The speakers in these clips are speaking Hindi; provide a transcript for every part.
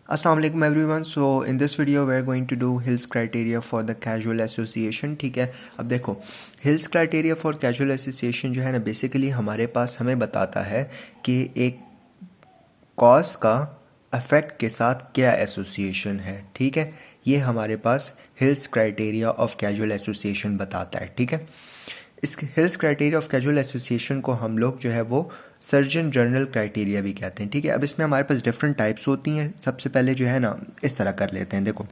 Assalamu alaikum everyone. So in this video we are going to do Hill's criteria for the casual association. ठीक है, अब देखो Hill's criteria for casual association जो है ना बेसिकली हमारे पास हमें बताता है कि एक कॉज का अफेक्ट के साथ क्या एसोसिएशन है. ठीक है, ये हमारे पास Hill's criteria of casual association बताता है. ठीक है, इस hills criteria of causal association को हम लोग जो है वो सर्जन जर्नल क्राइटेरिया भी कहते हैं. ठीक है, अब इसमें हमारे पास डिफरेंट टाइप्स होती हैं. सबसे पहले जो है ना इस तरह कर लेते हैं. देखो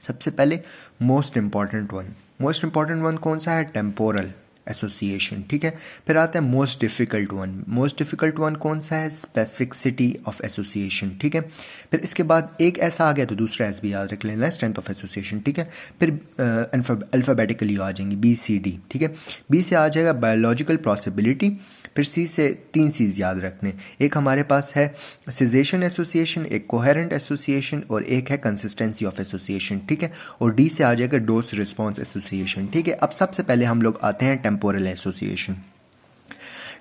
सबसे पहले मोस्ट इंपॉर्टेंट वन कौन सा है? Temporal association. ठीक है, फिर आता है मोस्ट डिफ़िकल्ट वन कौन सा है? Specificity of association. ठीक है, फिर इसके बाद एक ऐसा आ गया तो दूसरा ऐसा भी याद रख लेना है, स्ट्रेंथ ऑफ एसोसिएशन. ठीक है, फिर अल्फ़ाबेटिकली आ जाएंगी BCD. ठीक है, B से आ जाएगा बायोलॉजिकल पॉसिबिलिटी, फिर C से 3 C's याद रखने. एक हमारे पास है सिजेशन एसोसिएशन, एक कोहेरेंट एसोसिएशन और एक है कंसिस्टेंसी ऑफ एसोसिएशन. ठीक है, और D से आ जाएगा डोज रिस्पॉन्स एसोसिएशन. ठीक है, अब सबसे पहले हम लोग आते हैं temporal association.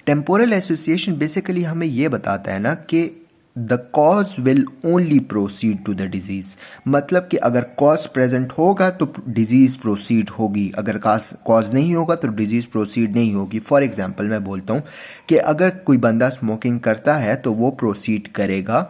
Temporal association basically हमें ये बताता है ना कि the cause will only proceed to the disease. मतलब कि अगर कॉज प्रेजेंट होगा तो डिजीज प्रोसीड होगी, अगर कॉज नहीं होगा तो डिजीज प्रोसीड नहीं होगी. फॉर एग्जांपल मैं बोलता हूँ कि अगर कोई बंदा स्मोकिंग करता है तो वो प्रोसीड करेगा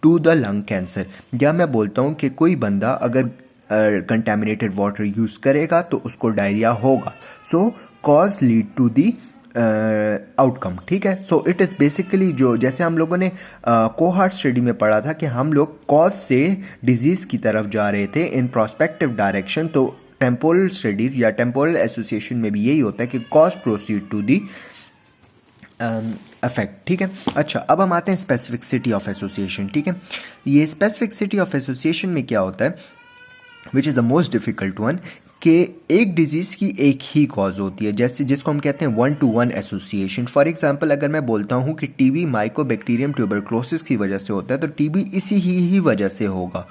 टू द लंग कैंसर. या मैं बोलता हूँ कि कोई बंदा अगर कंटेमिनेटेड वाटर यूज करेगा तो उसको डायरिया होगा. So cause lead to the outcome. ठीक है, सो इट इज़ बेसिकली जो जैसे हम लोगों ने कोहार्ट स्टडी में पढ़ा था कि हम लोग कॉज से डिजीज की तरफ जा रहे थे इन प्रोस्पेक्टिव डायरेक्शन. तो टेम्पोरल स्टडी या टेम्पोरल एसोसिएशन में भी यही होता है कि cause proceed to the affect. ठीक है, अच्छा अब हम आते हैं स्पेसिफिसिटी ऑफ एसोसिएशन. ठीक है, ये स्पेसिफिसिटी ऑफ एसोसिएशन में क्या होता है, which is the most difficult one, कि एक डिजीज़ की एक ही कॉज होती है, जैसे जिसको हम कहते हैं 1-to-1 एसोसिएशन. फॉर एग्जांपल अगर मैं बोलता हूँ कि टीबी माइकोबैक्टीरियम ट्यूबरक्लोसिस की वजह से होता है तो टीबी इसी ही वजह से होगा,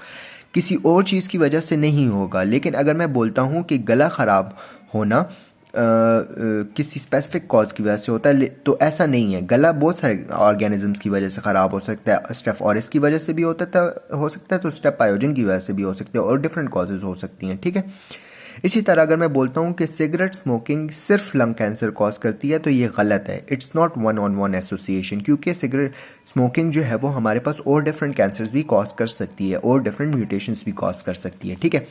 किसी और चीज़ की वजह से नहीं होगा. लेकिन अगर मैं बोलता हूँ कि गला ख़राब होना किसी स्पेसिफिक कॉज की वजह से होता है तो ऐसा नहीं है. गला बहुत सारे ऑर्गेनिजम्स की वजह से ख़राब हो सकता है. स्टेफ ऑरिस की वजह से भी हो सकता है तो स्टेप पायोजन की वजह से भी हो सकते हैं और डिफरेंट कॉजेज हो सकती हैं. ठीक है, इसी तरह अगर मैं बोलता हूँ कि सिगरेट स्मोकिंग सिर्फ लंग कैंसर कॉज करती है तो ये गलत है. इट्स नॉट 1-on-1 एसोसिएशन, क्योंकि सिगरेट स्मोकिंग जो है वो हमारे पास और डिफरेंट कैंसर्स भी कॉज कर सकती है और डिफरेंट म्यूटेशंस भी कॉज कर सकती है. ठीक है,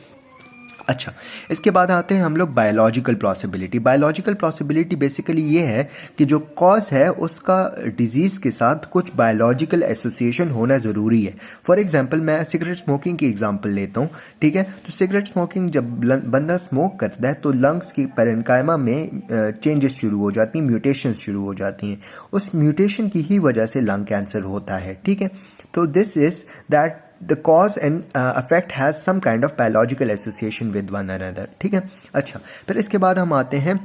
अच्छा इसके बाद आते हैं हम लोग बायोलॉजिकल प्लॉसिबिलिटी. बायोलॉजिकल प्लॉसिबिलिटी बेसिकली ये है कि जो कॉज है उसका डिजीज़ के साथ कुछ बायोलॉजिकल एसोसिएशन होना ज़रूरी है. फॉर एग्जांपल मैं सिगरेट स्मोकिंग की एग्जांपल लेता हूँ. ठीक है, तो सिगरेट स्मोकिंग जब बंदा स्मोक करता है तो लंग्स की पैरेन्काइमा में चेंजेस शुरू हो जाती हैं, म्यूटेशंस शुरू हो जाती हैं. उस म्यूटेशन की ही वजह से लंग कैंसर होता है. ठीक है, तो this is that the cause and effect has some kind of biological association with one another. ठीक है, अच्छा फिर इसके बाद हम आते हैं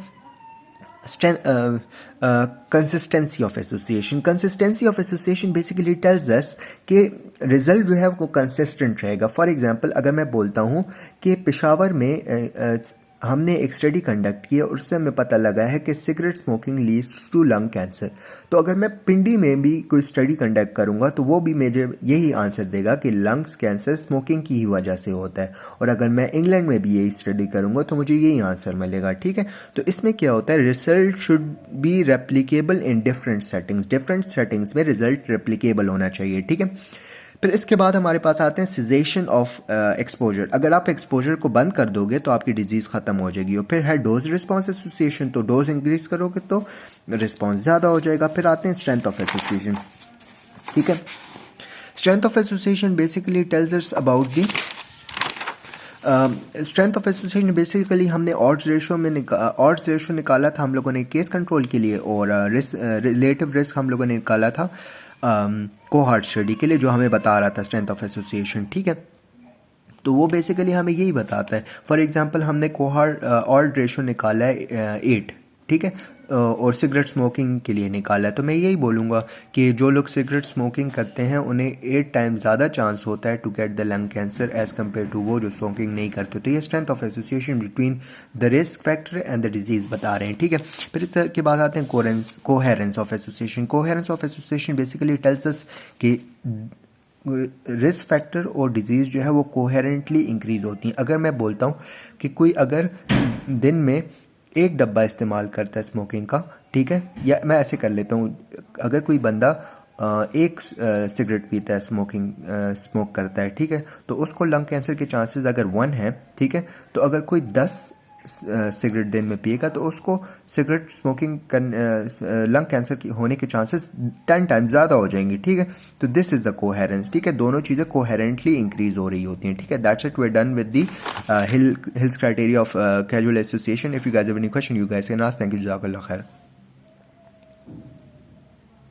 consistency of association. Consistency of association basically tells us कि रिजल्ट जो है वो कंसिस्टेंट रहेगा. फॉर एग्जांपल अगर मैं बोलता हूँ कि पेशावर में हमने एक स्टडी कंडक्ट की और उससे हमें पता लगा है कि cigarette smoking leads to lung cancer, तो अगर मैं पिंडी में भी कोई स्टडी कंडक्ट करूंगा तो वो भी मुझे यही आंसर देगा कि लंग्स कैंसर स्मोकिंग की ही वजह से होता है. और अगर मैं इंग्लैंड में भी यही स्टडी करूंगा तो मुझे यही आंसर मिलेगा. ठीक है, तो इसमें क्या होता है, result should be replicable in different settings में रिजल्ट रेप्लिकेबल होना चाहिए. ठीक है, फिर इसके बाद हमारे पास आते हैं सिजेशन ऑफ एक्सपोजर. अगर आप एक्सपोजर को बंद कर दोगे तो आपकी डिजीज़ ख़त्म हो जाएगी. और फिर है डोज रिस्पॉन्स एसोसिएशन, तो डोज इंक्रीज करोगे तो रिस्पॉन्स ज़्यादा हो जाएगा. फिर आते हैं स्ट्रेंथ ऑफ एसोसिएशन. ठीक है, strength of association basically tells us about the strength of association. Basically हमने ऑड्स रेशो निकाला था हम लोगों ने केस कंट्रोल के लिए, और रिलेटिव रिस्क हम लोगों ने निकाला था कोहार्ट स्टडी के लिए, जो हमें बता रहा था स्ट्रेंथ ऑफ एसोसिएशन. ठीक है, तो वो बेसिकली हमें यही बताता है. फॉर एग्जांपल हमने कोहार्ट ऑड रेशो निकाला है 8. ठीक है, और सिगरेट स्मोकिंग के लिए निकाला है. तो मैं यही बोलूँगा कि जो लोग सिगरेट स्मोकिंग करते हैं उन्हें 8 टाइम्स ज़्यादा चांस होता है to get the lung cancer as compare to वो जो स्मोकिंग नहीं करते. तो ये strength of association between the risk factor and the disease बता रहे हैं. ठीक है, फिर इसके बाद आते हैं coherence of association. Coherence of association basically tells us कि रिस्क फैक्टर और डिजीज़ जो है वो कोहेरेंटली इंक्रीज़ होती हैं। अगर मैं बोलता हूँ कि कोई अगर दिन में एक डब्बा इस्तेमाल करता है स्मोकिंग का, ठीक है, या मैं ऐसे कर लेता हूँ, अगर कोई बंदा एक सिगरेट पीता है, स्मोक करता है, ठीक है, तो उसको लंग कैंसर के चांसेस अगर 1 है, ठीक है, तो अगर कोई 10 सिगरेट दिन में पिएगा तो उसको सिगरेट स्मोकिंग लंग कैंसर की होने के चांसेस 10 टाइम ज़्यादा हो जाएंगे, ठीक है। तो दिस इज़ द कोहेरेंस, ठीक है, दोनों चीज़ें कोहेरेंटली इंक्रीज हो रही होती हैं, ठीक है। That's it, we are done with the Hill's criteria of causal association. If you guys have any question, you guys can ask. Thank you, जज़ाकल्लाह खैर।